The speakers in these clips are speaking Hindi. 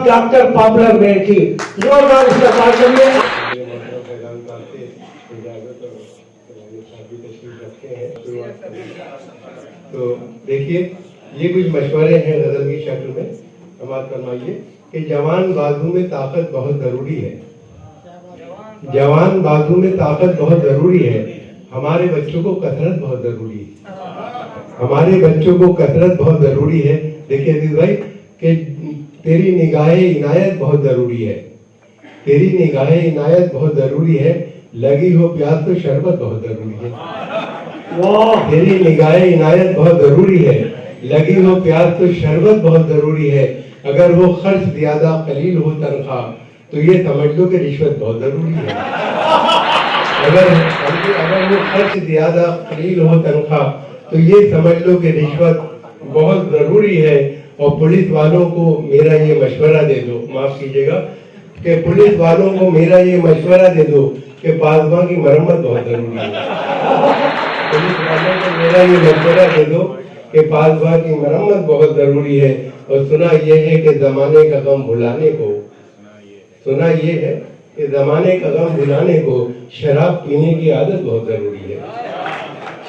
डॉक्टर पॉपुलर में की जोरदार इसका कार्यक्रम तो देखिए, ये कुछ मशवरे हैं गजल की शक्ल में। समाप्त फरमाइए कि जवान बाजू में ताकत बहुत जरूरी है। जवान बाजू में ताकत बहुत जरूरी है। हमारे बच्चों को कसरत बहुत जरूरी है। हमारे बच्चों को कसरत बहुत जरूरी है। देखिए अजीज भाई कि तेरी निगाहे इनायत बहुत जरूरी है। तेरी निगाहे इनायत बहुत जरूरी है। लगी हो प्यास तो शरबत बहुत जरूरी है। तेरी निगाहे इनायत बहुत जरूरी है। लगी हो प्यास तो शरबत बहुत जरूरी है। अगर वो खर्च ज्यादा कलील हो तनख्वाह तो ये समझ लो कि रिश्वत बहुत जरूरी है। अगर वो खर्च ज्यादा कलील हो तनख्वाह तो ये समझ लो कि रिश्वत बहुत जरूरी है। और पुलिस वालों को मेरा ये मशवरा दे दो, माफ कीजिएगा, कि पुलिस वालों को मेरा ये मशवरा दे दो कि पासबा की मरम्मत बहुत जरूरी है। पुलिस वालों को मेरा ये मशवरा दे दो कि पासबा की मरम्मत बहुत जरूरी है। और सुना ये है कि जमाने का गम भुलाने को, सुना ये है कि जमाने का गम भुलाने को शराब पीने की आदत बहुत जरूरी है।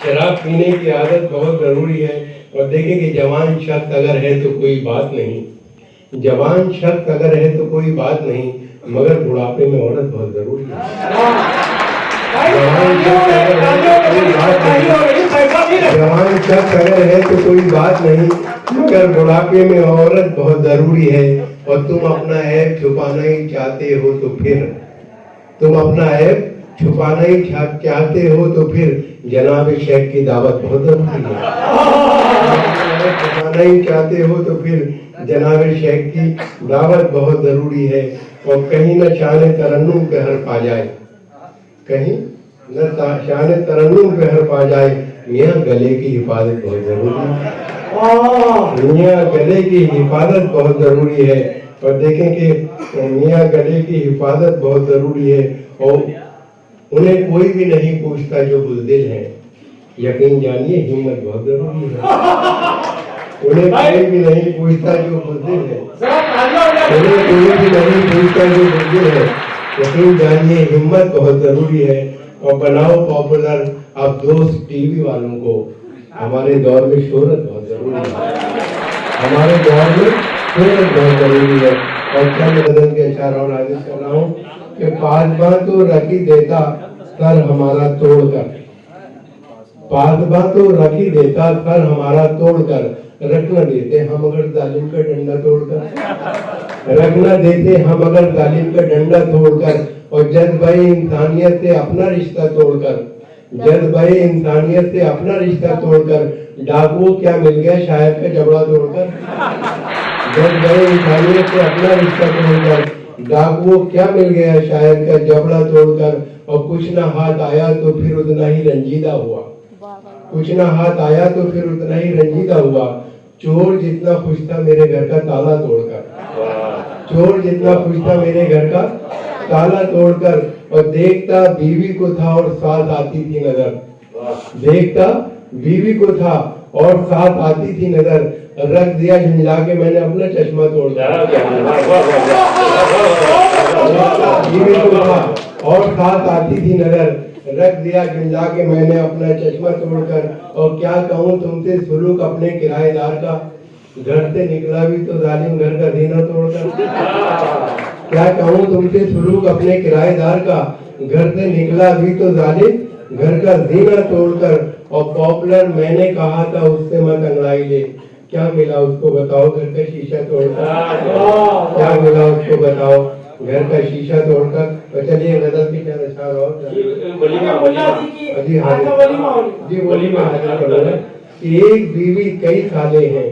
शराब पीने की आदत बहुत जरूरी है। और देखें कि जवान शख्स अगर है तो कोई बात नहीं, जवान शख्स अगर है तो कोई बात नहीं, मगर बुढ़ापे में औरत बहुत जरूरी है। जवान शख्स अगर है तो कोई बात नहीं, मगर बुढ़ापे में औरत बहुत जरूरी है। और तुम अपना ऐब छुपाना ही चाहते हो तो फिर, तुम अपना ऐब छुपाना ही चाहते हो तो फिर जनाब शेख की दावत बहुत जरूरी है। छुपाना ही चाहते हो तो फिर जनाब शेख की दावत बहुत जरूरी है। और कहीं न शान तरन्नुम पे हर पा जाए, कहीं न शान तरन्नुम पे हर पा जाए, मियाँ गले की हिफाजत बहुत जरूरी है। मियाँ गले की हिफाजत बहुत जरूरी है। और देखें कि मियाँ गले की हिफाजत बहुत जरूरी है। और उन्हें कोई भी नहीं पूछता जो बुज़दिल है, यकीन जानिए हिम्मत बहुत जरूरी है। उन्हें कोई भी नहीं पूछता जो बुज़दिल है, उन्हें कोई भी नहीं पूछता जो बुज़दिल है, यकीन जानिए हिम्मत बहुत जरूरी है। और बनाओ पॉपुलर अब दोस्त टीवी वालों को, हमारे दौर में शोहरत बहुत जरूरी है। हमारे दौर में शोहरत बहुत जरूरी है। और चंद गजल के अशार और आगे कर रहा हूँ कि पासबा तो रखी देता सर हमारा तोड़कर, पासबा तो रखी देता सर हमारा तोड़कर, रख न देते हम अगर जालिम का डंडा तोड़कर, रख न देते हम अगर जालिम का डंडा तोड़कर। और जज्बे इंसानियत से अपना रिश्ता तोड़कर, जज्बे इंसानियत से अपना रिश्ता तोड़कर, डाकुओं क्या मिल गया शायर का जबड़ा तोड़कर। जज्बे इंसानियत से अपना रिश्ता तोड़कर, डाकुओं क्या मिल गया शायर का जबड़ा तोड़कर। और कुछ ना हाथ आया तो फिर उतना ही रंजीदा हुआ, कुछ ना हाथ आया तो फिर उतना ही रंजीदा हुआ। चोर जितना खुश था मेरे घर का ताला तोड़कर, चोर जितना खुश था मेरे घर का ताला तोड़कर। और देखता बीवी को था और साथ आती थी नजर, देखता बीवी को था और साथ आती थी नजर, रख दिया झुंझला के मैंने अपना चश्मा तोड़कर। बीवी को था और साथ आती थी नजर, रख दिया झुंझला के मैंने अपना चश्मा तोड़कर। और क्या कहूँ तुमसे सुलूक अपने किराएदार का, घर से निकला भी तो जालिम घर का जीना तोड़कर। क्या कहूँ तुमसे सुलूक अपने किराएदार का, घर से निकला भी तो जालिम घर का जीना तोड़कर। और पॉपुलर मैंने कहा था उससे मत अंगड़ाई ले, क्या मिला उसको बताओ घर का शीशा तोड़कर, क्या मिला उसको बताओ घर का शीशा तोड़कर। और चलिए गजल की क्या अशार और जी वलीमा हाजिर करूंगा कि एक बीवी कई साले हैं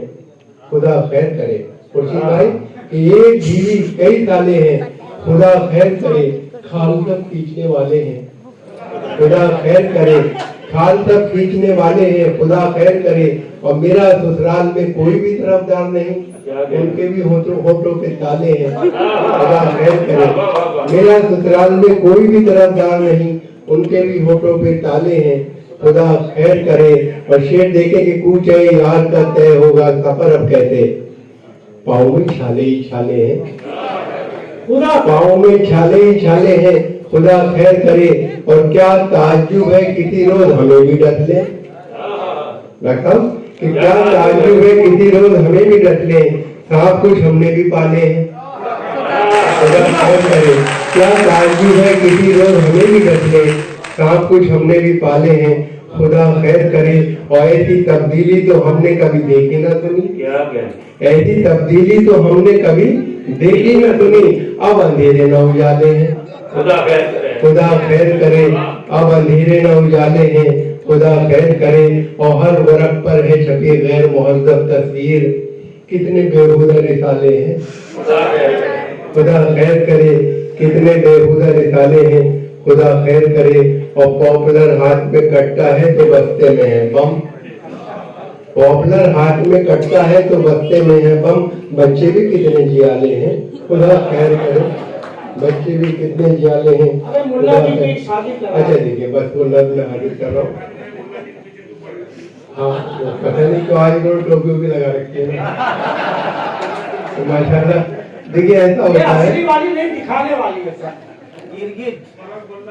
खुदा खैर करे। खुर्शीद भाई कि एक बीवी कई साले हैं खुदा खैर करे, खाल तक खींचने वाले हैं खुदा खैर करे, खाल तक खींचने वाले हैं खुदा खैर करे। और मेरा ससुराल में कोई भी तरफदार नहीं, उनके भी होठों पे ताले हैं खुदा खैर करे। मेरा ससुराल में कोई भी तरफदार नहीं, उनके भी होठों पे ताले हैं खुदा खैर करे। और शेर देखे कि कूचे यार का तय होगा सफर अब कहते, पाँव में छाले ही छाले हैं खुदा पाँव में छाले ही छाले हैं, खुदा खैर करे। और क्या ताज्जुब है किसी रोज हमें भी डस ले, मतलब कि क्या ताज्जुब है किसी रोज हमें भी डस ले, सब कुछ हमने भी पाले हैं, खुदा खैर करे। क्या ताज्जुब है किसी रोज हमें भी डस ले, सब कुछ हमने भी पाले हैं, खुदा खैर करे। और ऐसी तब्दीली तो हमने कभी देखी ना सुनी, ऐसी तब्दीली तो हमने कभी देखी ना सुनी। अब अंधेरे न उजाले हैं, खुदा खैर करे। अब अंधेरे न उजाले हैं, खुदा खैर करे। और हर वर्क पर है छपी गैर मुहज्जब तस्वीर, कितने बेहुदा रिसाले हैं, खुदा खैर करे। कितने बेहुदा रिसाले हैं, खुदा खैर करे। और पॉपुलर हाथ में कटता है तो बस्ते में है बम, पॉपुलर हाथ में कटता है तो बस्ते में है बम। बच्चे भी कितने जियाले हैं, खुदा खैर करे। बच्चे भी कितने जियाले हैं, खुदा खैर। अच्छा देखिए बस वो नज़्म हाजिर कर रहा हूँ। हाँ पता नहीं क्यों आज इन्होंने टोपी भी लगा रखी है तो माशाल्लाह। देखिए ऐसा होता है, दिखाने वाली है,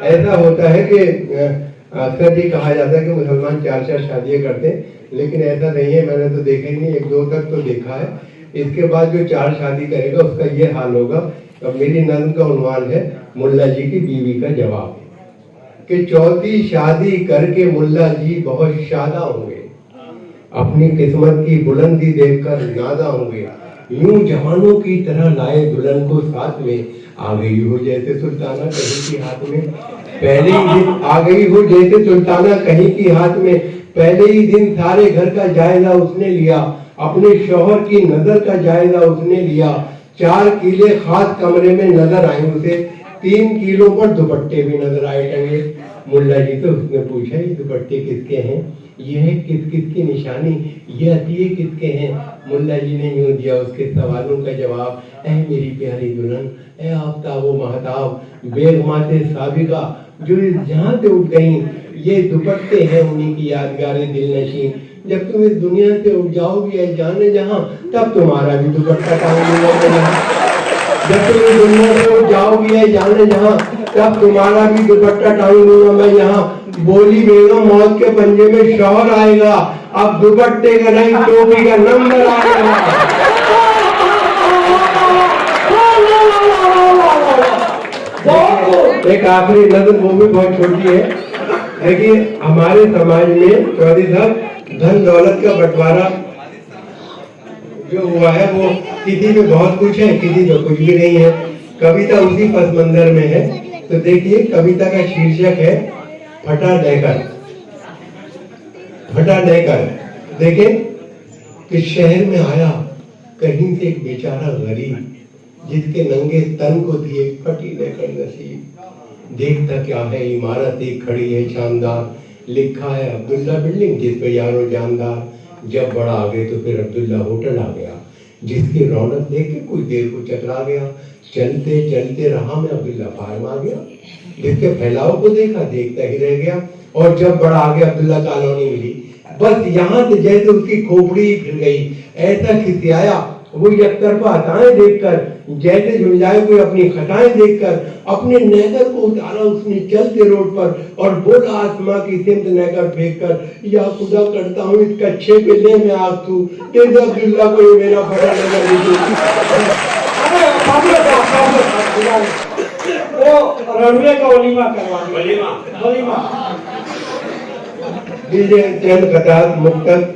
ऐसा होता है कि अक्सर ये कहा जाता है कि मुसलमान 4 शादियां करते हैं, लेकिन ऐसा नहीं है। मैंने तो देखा ही नहीं, 1-2 तक तो देखा है। इसके बाद जो 4 शादी करेगा उसका ये हाल होगा। अब मेरी नज़्म का उन्वान है मुल्ला जी की बीवी का जवाब, कि 4थी शादी करके मुल्ला जी बहुत शादा होंगे, अपनी किस्मत की बुलंदी देखकर नादा होंगे। यूं जवानों की तरह लाए दुल्हन को साथ में, आ गई हो जैसे सुल्ताना कहीं की हाथ में। पहले ही दिन आ गई हो जैसे सुल्ताना कहीं की हाथ में। पहले ही दिन सारे घर का जायजा उसने लिया, अपने शौहर की नजर का जायजा उसने लिया। 4 किले खास कमरे में नजर आए उसे, 3 किलो पर दुपट्टे भी नजर आए टंगे। मुल्ला जी तो उसने पूछा ये दुपट्टे किसके हैं, ये है किस किस की निशानी, ये अतिये किसके हैं। मुल्ला जी ने यूं दिया उसके सवालों का जवाब, ऐ मेरी प्यारी दुल्हन, ऐ आफ्ताब व महताब, बेगमाते साबिका जो इस जहां से उठ गई, ये दुपट्टे हैं उन्हीं की यादगार दिल नशीन। जब तुम इस दुनिया से उठ जाओगी ऐ जाने जहां, तब तुम्हारा भी दुपट्टा टांग लूंगा। जब तुम इस दुनिया से उठ जाओगी ऐ जाने जहां, तब तुम्हारा भी दुपट्टा टांग लूंगा मैं यहाँ। बोली बेगम मौत के पंजे में शौहर आएगा, अब दुपट्टे का नहीं टोपी का नंबर आएगा। एक आखिरी नज़र वो भी बहुत छोटी है। देखिए हमारे समाज में चौधरी साहब धन दौलत का बंटवारा जो हुआ है वो किसी में बहुत कुछ है, किसी में कुछ भी नहीं है। कविता उसी पस मंजर में है। तो देखिए कविता का शीर्षक है फटा डैकर। फटा डैकर देखें कि शहर में आया कहीं से एक बेचारा गरीब, जिसके नंगे तन को थी एक फटी डैकर नसीब। देखता क्या है इमारत एक खड़ी है शानदार, लिखा है अब्दुल्ला बिल्डिंग जिस पे यारो जानदार। जब बड़ा आ गए तो फिर अब्दुल्ला होटल आ गया, जिसकी रौनक देख के कुछ देर को चकरा गया। चलते चलते रहा मैं अब्दुल्ला फार्म आ गया, जिसके फैलाव को देखा देखता ही रह गया। और जब बड़ा आगे अब्दुल्ला कॉलोनी मिली, बस यहाँ से जैसे उसकी खोपड़ी फिर गई। ऐसा खिसियाया वो एकतरफा हताएं देखकर, जैसे झुंझाए कोई अपनी खताएं देखकर। अपने नेकर को उतारा उसने चलते रोड पर और बोला आसमां की सिमत नेकर फेंक कर, या खुदा करता हूँ इस कच्चे पे ले मैं आग तू, तेरे अब्दुल्ला को ये मेरा फटा रणवे का वलीमा करवा वलीमा चंद खताब मुक्तक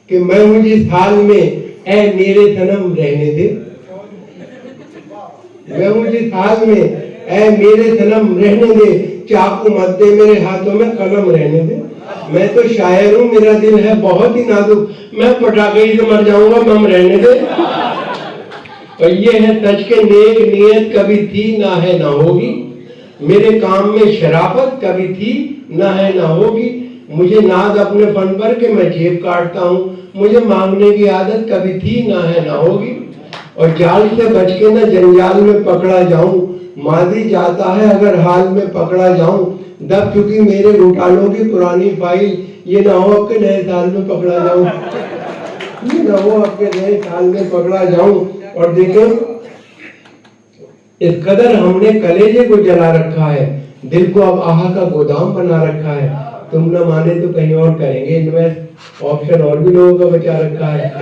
कि मैं हूं जिस हाल में ऐ मेरे सनम रहने दे। मैं हूं जिस हाल में ऐ मेरे सनम रहने दे, चाकू मत दे मेरे हाथों में कलम रहने दे। मैं तो शायर हूँ मेरा दिल है बहुत ही नाजुक, मैं पटाखे से मर जाऊंगा मम रहने दे। और ये है सच के नेक नियत कभी थी ना है ना होगी, मेरे काम में शराफत कभी थी ना है ना होगी। मुझे नाज अपने फन पर के मैं जेब काटता हूँ, मुझे मांगने की आदत कभी थी ना है ना होगी। और जाल से बच के न जंजाल में पकड़ा जाऊं, मादी जाता है अगर हाल में पकड़ा जाऊं। दब चुकी मेरे घोटालों की पुरानी फाइल, ये ना हो कि नए साल में पकड़ा जाऊं। ये ना हो आपके नए साल में पकड़ा जाऊं और देखें इस कदर हमने कलेजे को जला रखा है, दिल को अब आहा का गोदाम बना रखा है। तुम न माने तो कहीं और करेंगे इन्वेस्ट, ऑप्शन और भी लोगों का बचा रखा है,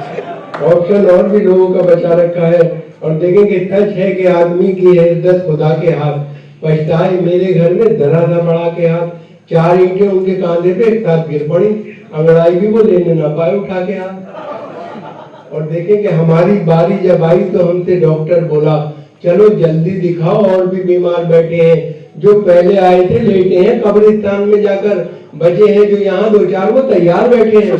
ऑप्शन और भी लोगों का बचा रखा है। और देखेंगे सच है कि आदमी की है इज्जत खुदा के हाथ, पछताए मेरे घर में धरा था बड़ा के हाथ, 4 ईंटें उनके कांधे पे एक साथ गिर पड़ी, अंगड़ाई भी वो लेने ना पाए उठा के हाथ। और देखेंगे हमारी बारी जब आई तो हमसे डॉक्टर बोला चलो जल्दी दिखाओ, और भी बीमार बैठे हैं, जो पहले आए थे लेटे हैं कब्रिस्तान में जाकर, बचे हैं जो यहाँ 2-4 वो तैयार बैठे हैं।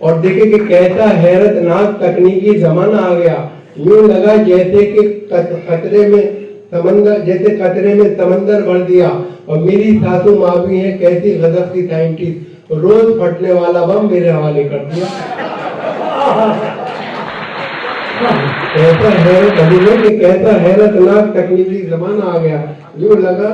और देखे कि कैसा हैरतनाक तकनीकी जमाना आ गया, यूं लगा जैसे कि खतरे में समंदर भर दिया। और मेरी सासू माँ भी है कैसी गजब की साइंटिस्ट, रोज फटने वाला बम मेरे हवाले कर दिया। कैसा हैरतनाक तकनीकी जमाना आ गया, यूं लगा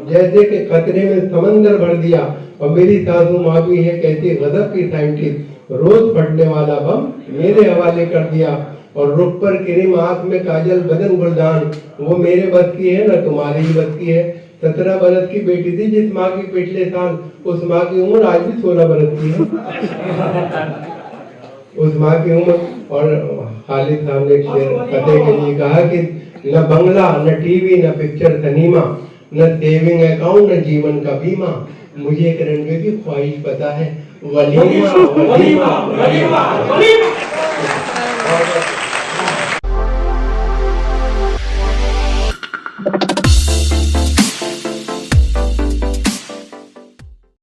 जैसे कि खतरे में समंदर भर दिया। और मेरी सासू माँ भी है कैसी गजब की साइंटिस्ट, रोज फटने वाला बम मेरे हवाले कर दिया। और रुख पर क्रीम, आंख में काजल, बदन गुलदान, वो मेरे बस की है ना तुम्हारी ही बस की है। 17 बरस की बेटी थी जिस माँ की पिछले साल, उस माँ की उम्र आज भी 16 बरस की है। उस माँ की उम्र। और खालिद साहब ने फतेह के लिए कहा कि न बंगला, न टीवी, न पिक्चर सिनेमा, न सेविंग अकाउंट, न जीवन का बीमा, मुझे एक रंगे की ख्वाहिश पता है, वलीमा वलीमा वलीमा वलीमा।